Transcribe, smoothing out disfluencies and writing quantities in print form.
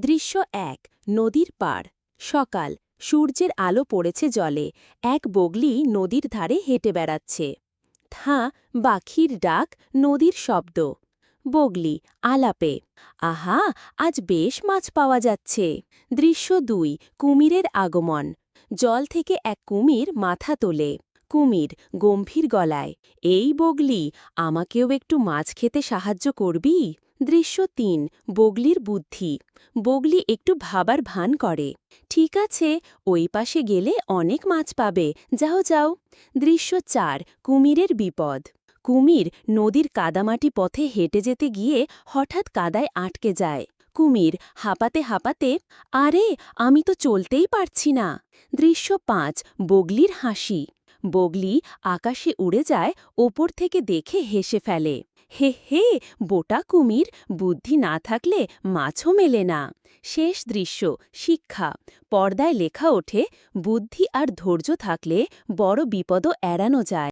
দৃশ্য ১ নদীর পাড় সকাল সূর্যের আলো পড়েছে জলে এক বগলি নদীর ধারে হেঁটে বেড়াচ্ছে থাঁ পাখির ডাক নদীর শব্দ বগলি আলাপে আহা আজ বেশ মাছ পাওয়া যাচ্ছে দৃশ্য ২ কুমিরের আগমন জল থেকে এক কুমির মাথা তোলে কুমির গম্ভীর গলায় এই বগলি আমাকেও একটু মাছ খেতে সাহায্য করবি দৃশ্য ৩ বগলির বুদ্ধি বগলি একটু ভাবার ভান করে ঠিক আছে ওই পাশে গেলে অনেক মাছ পাবে যাও যাও দৃশ্য ৪ কুমিরের বিপদ কুমির নদীর কাদামাটি পথে হেঁটে যেতে গিয়ে হঠাৎ কাদায় আটকে যায় কুমির হাঁপাতে হাঁপাতে আরে আমি তো চলতেই পারছি না দৃশ্য ৫ বগলির হাসি বগলি আকাশে উড়ে যায় ওপর থেকে দেখে হেসে ফেলে হে হে বোটা কুমির বুদ্ধি না থাকলে মাছও মেলে না শেষ দৃশ্য শিক্ষা পর্দায় লেখা ওঠে বুদ্ধি আর ধৈর্য থাকলে বড় বিপদও এড়ানো যায়